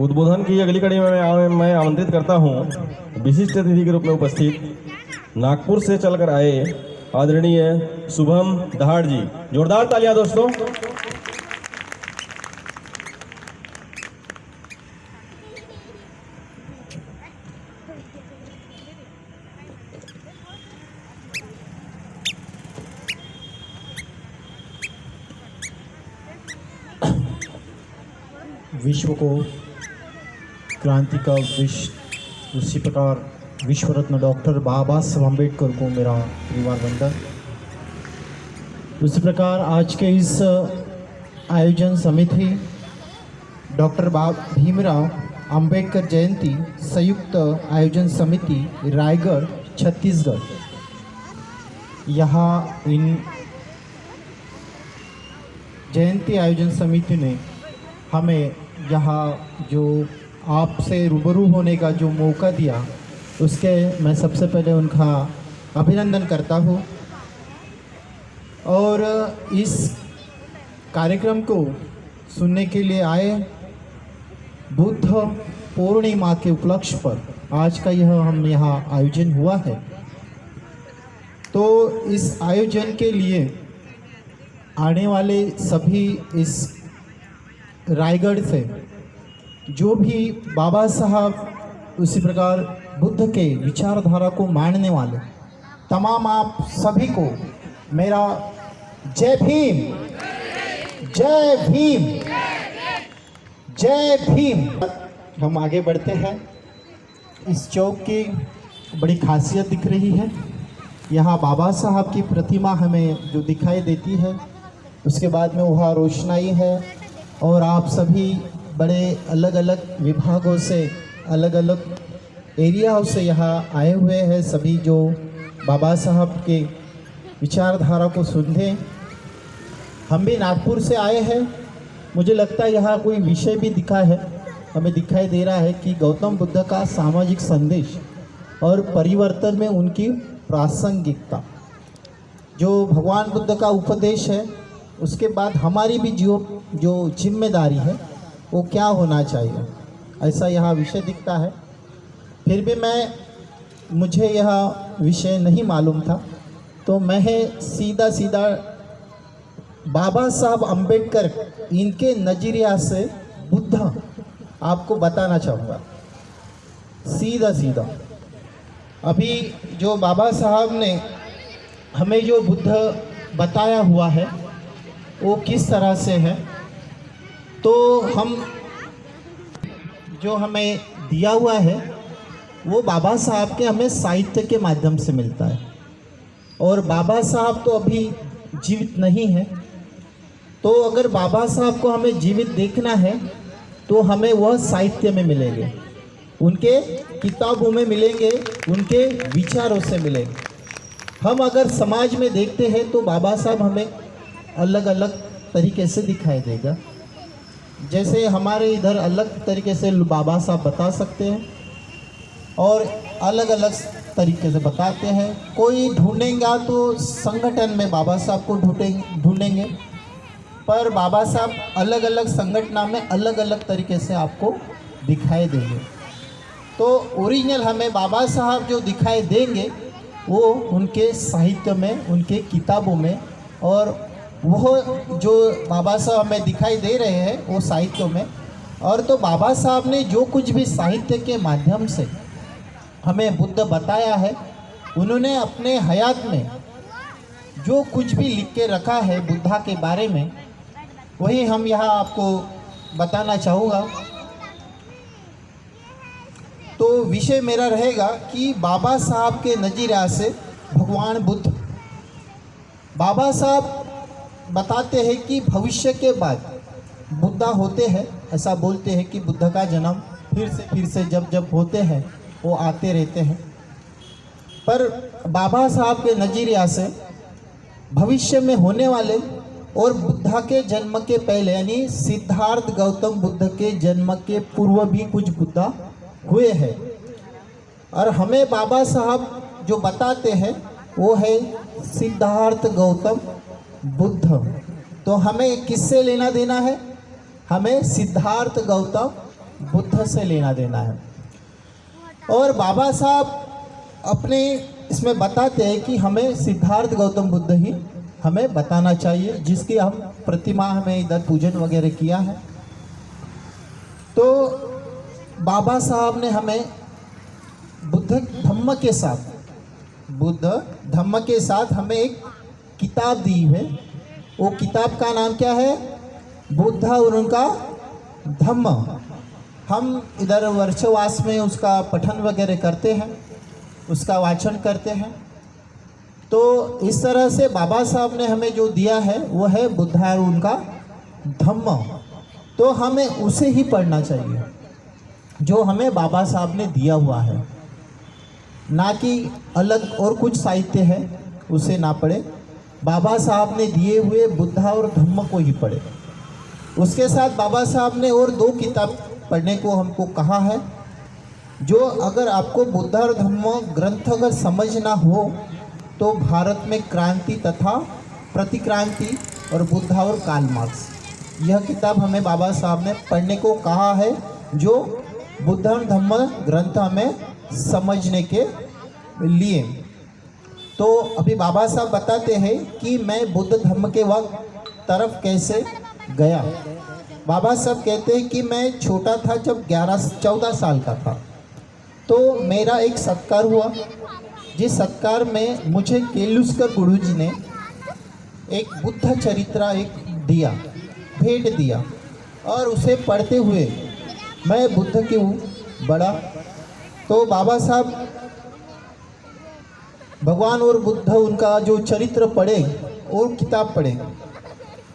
उद्बोधन की अगली कड़ी में मैं आमंत्रित करता हूं विशिष्ट अतिथि के रूप में उपस्थित नागपुर से चलकर आए आदरणीय शुभम दहाड़ जी। जोरदार तालियां दोस्तों। विश्व को क्रांति का विश्व, उसी प्रकार विश्व रत्न डॉक्टर बाबा साहब अम्बेडकर को मेरा परिवार वंदन। उसी प्रकार आज के इस आयोजन समिति डॉक्टर भीमराव अंबेडकर जयंती संयुक्त आयोजन समिति रायगढ़ छत्तीसगढ़, यहाँ इन जयंती आयोजन समिति ने हमें यहाँ जो आपसे रूबरू होने का जो मौका दिया, उसके मैं सबसे पहले उनका अभिनंदन करता हूँ। और इस कार्यक्रम को सुनने के लिए आए बुद्ध पूर्णिमा के उपलक्ष्य पर आज का हम यहाँ आयोजन हुआ है। तो इस आयोजन के लिए आने वाले सभी इस रायगढ़ से जो भी बाबा साहब, उसी प्रकार बुद्ध के विचारधारा को मानने वाले तमाम आप सभी को मेरा जय भीम, जय भीम, जय भीम। हम आगे बढ़ते हैं। इस चौक की बड़ी खासियत दिख रही है। यहाँ बाबा साहब की प्रतिमा हमें जो दिखाई देती है, उसके बाद में वहाँ रोशनाई है और आप सभी बड़े अलग अलग विभागों से, अलग अलग एरियाओं से यहाँ आए हुए हैं। सभी जो बाबा साहब के विचारधारा को सुनते। हम भी नागपुर से आए हैं। मुझे लगता है यहाँ कोई विषय भी हमें दिखाई दे रहा है कि गौतम बुद्ध का सामाजिक संदेश और परिवर्तन में उनकी प्रासंगिकता, जो भगवान बुद्ध का उपदेश है, उसके बाद हमारी भी जो जिम्मेदारी है वो क्या होना चाहिए, ऐसा यहाँ विषय दिखता है। फिर भी मुझे यह विषय नहीं मालूम था, तो मैं सीधा बाबा साहब अम्बेडकर इनके नज़रिया से बुद्ध आपको बताना चाहूँगा। सीधा अभी जो बाबा साहब ने हमें जो बुद्ध बताया हुआ है वो किस तरह से है, तो हम जो हमें दिया हुआ है वो बाबा साहब के हमें साहित्य के माध्यम से मिलता है। और बाबा साहब तो अभी जीवित नहीं है, तो अगर बाबा साहब को हमें जीवित देखना है तो हमें वह साहित्य में मिलेंगे, उनके किताबों में मिलेंगे, उनके विचारों से मिलेंगे। हम अगर समाज में देखते हैं तो बाबा साहब हमें अलग अलग तरीके से दिखाई देगा। जैसे हमारे इधर अलग तरीके से बाबा साहब बता सकते हैं और अलग अलग तरीके से बताते हैं। कोई ढूंढेगा तो संगठन में बाबा साहब को ढूंढेंगे, पर बाबा साहब अलग अलग संगठन में अलग अलग तरीके से आपको दिखाई देंगे। तो ओरिजिनल हमें बाबा साहब जो दिखाई देंगे वो उनके साहित्य में, उनके किताबों में, और वो जो बाबा साहब हमें दिखाई दे रहे हैं वो साहित्यों में। और तो बाबा साहब ने जो कुछ भी साहित्य के माध्यम से हमें बुद्ध बताया है, उन्होंने अपने हयात में जो कुछ भी लिख के रखा है बुद्धा के बारे में, वही हम यहाँ आपको बताना चाहूँगा। तो विषय मेरा रहेगा कि बाबा साहब के नज़रिया से भगवान बुद्ध। बाबा साहब बताते हैं कि भविष्य के बाद बुद्धा होते हैं। ऐसा बोलते हैं कि बुद्ध का जन्म फिर से जब होते हैं वो आते रहते हैं। पर बाबा साहब के नज़रिया से भविष्य में होने वाले और बुद्धा के जन्म के पहले, यानी सिद्धार्थ गौतम बुद्ध के जन्म के पूर्व भी कुछ बुद्धा हुए हैं। और हमें बाबा साहब जो बताते हैं वो है सिद्धार्थ गौतम बुद्ध। तो हमें किससे लेना देना है? हमें सिद्धार्थ गौतम बुद्ध से लेना देना है। और बाबा साहब अपने इसमें बताते हैं कि हमें सिद्धार्थ गौतम बुद्ध ही हमें बताना चाहिए, जिसकी हम प्रतिमा हमें इधर पूजन वगैरह किया है। तो बाबा साहब ने हमें बुद्ध धम्म के साथ हमें एक किताब दी है। वो किताब का नाम क्या है? बुद्ध और उनका धम्म। हम इधर वर्षवास में उसका पठन वगैरह करते हैं, उसका वाचन करते हैं। तो इस तरह से बाबा साहब ने हमें जो दिया है वो है बुद्ध और उनका धम्म। तो हमें उसे ही पढ़ना चाहिए जो हमें बाबा साहब ने दिया हुआ है, ना कि अलग और कुछ साहित्य है उसे ना पढ़े। बाबा साहब ने दिए हुए बुद्ध और धम्म को ही पढ़े। उसके साथ बाबा साहब ने और 2 किताब पढ़ने को हमको कहा है, जो अगर आपको बुद्ध और धम्म ग्रंथ अगर समझना हो तो भारत में क्रांति तथा प्रतिक्रांति और बुद्ध और कार्ल मार्क्स, यह किताब हमें बाबा साहब ने पढ़ने को कहा है, जो बुद्ध और धम्म ग्रंथ हमें समझने के लिए। तो अभी बाबा साहब बताते हैं कि मैं बुद्ध धम्म के वक्त तरफ कैसे गया। बाबा साहब कहते हैं कि मैं छोटा था, जब 14 साल का था, तो मेरा एक सत्कार हुआ, जिस सत्कार में मुझे केलुस्कर गुरुजी ने एक बुद्ध चरित्र भेंट दिया और उसे पढ़ते हुए मैं बुद्ध की बढ़ा। तो बाबा साहब भगवान और बुद्ध उनका जो चरित्र पढ़े और किताब पढ़े,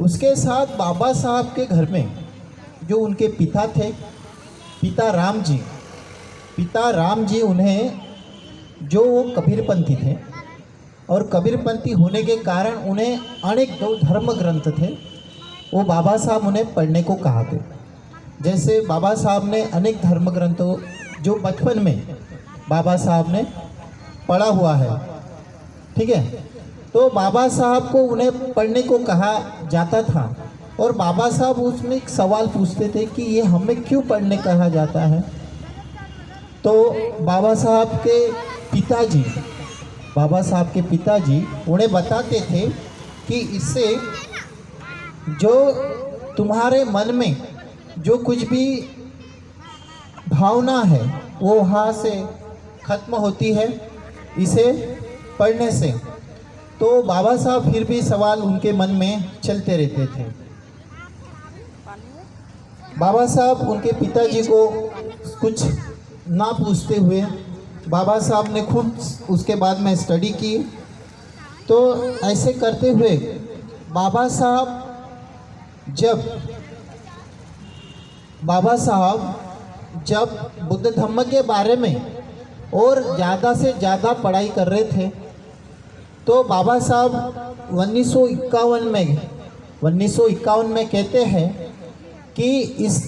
उसके साथ बाबा साहब के घर में जो उनके पिता थे, पिता राम जी उन्हें जो वो कबीरपंथी थे, और कबीरपंथी होने के कारण उन्हें अनेक धर्म ग्रंथ थे, वो बाबा साहब उन्हें पढ़ने को कहा थे। जैसे बाबा साहब ने अनेक धर्म ग्रंथों जो बचपन में बाबा साहब ने पढ़ा हुआ है, ठीक है, तो बाबा साहब को उन्हें पढ़ने को कहा जाता था। और बाबा साहब उसमें एक सवाल पूछते थे कि ये हमें क्यों पढ़ने कहा जाता है। तो बाबा साहब के पिताजी उन्हें बताते थे कि इससे जो तुम्हारे मन में जो कुछ भी भावना है वो वहाँ से खत्म होती है इसे पढ़ने से। तो बाबा साहब फिर भी सवाल उनके मन में चलते रहते थे। बाबा साहब उनके पिताजी को कुछ ना पूछते हुए बाबा साहब ने खुद उसके बाद में स्टडी की। तो ऐसे करते हुए बाबा साहब जब बुद्ध धम्म के बारे में और ज़्यादा से ज़्यादा पढ़ाई कर रहे थे, तो बाबा साहब 1951 में कहते हैं कि इस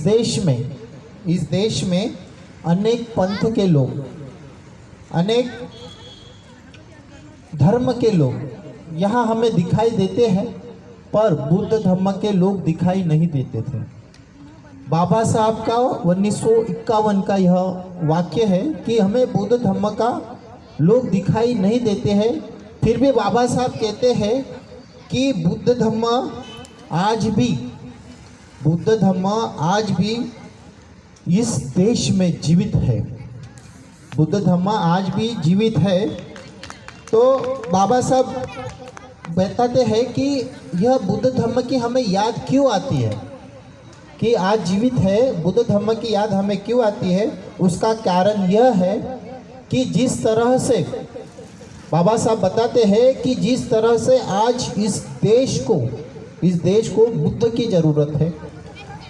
देश में अनेक पंथ के लोग, अनेक धर्म के लोग यहाँ हमें दिखाई देते हैं, पर बुद्ध धम्म के लोग दिखाई नहीं देते थे। बाबा साहब का 1951 का यह वाक्य है कि हमें बुद्ध धम्म का लोग दिखाई नहीं देते हैं। फिर भी बाबा साहब कहते हैं कि बुद्ध धम्म आज भी इस देश में जीवित है। बुद्ध धम्म आज भी जीवित है। तो बाबा साहब बताते हैं कि यह बुद्ध धम्म की हमें याद क्यों आती है, कि आज जीवित है, बुद्ध धम्म की याद हमें क्यों आती है। उसका कारण यह है कि जिस तरह से बाबा साहब बताते हैं कि जिस तरह से आज इस देश को बुद्ध की ज़रूरत है।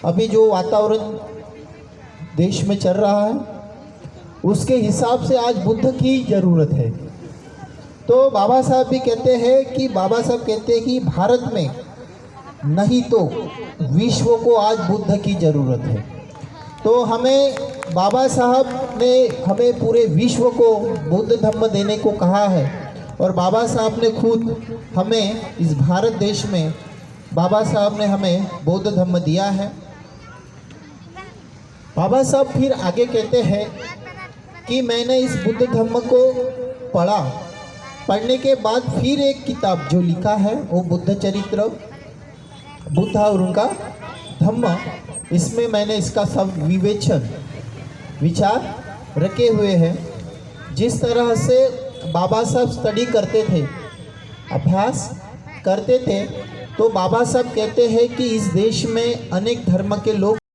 अभी जो वातावरण देश में चल रहा है उसके हिसाब से आज बुद्ध की ज़रूरत है। तो बाबा साहब भी कहते हैं कि भारत में नहीं तो विश्व को आज बुद्ध की ज़रूरत है। तो हमें बाबा साहब ने हमें पूरे विश्व को बुद्ध धम्म देने को कहा है, और बाबा साहब ने खुद हमें इस भारत देश में बाबा साहब ने हमें बौद्ध धम्म दिया है। बाबा साहब फिर आगे कहते हैं कि मैंने इस बुद्ध धम्म को पढ़ा, पढ़ने के बाद फिर एक किताब जो लिखा है वो बुद्ध चरित्र, बुद्ध और उनका धम्म, इसमें मैंने इसका सब विचार रखे हुए हैं। जिस तरह से बाबा साहब स्टडी करते थे, अभ्यास करते थे, तो बाबा साहब कहते हैं कि इस देश में अनेक धर्म के लोग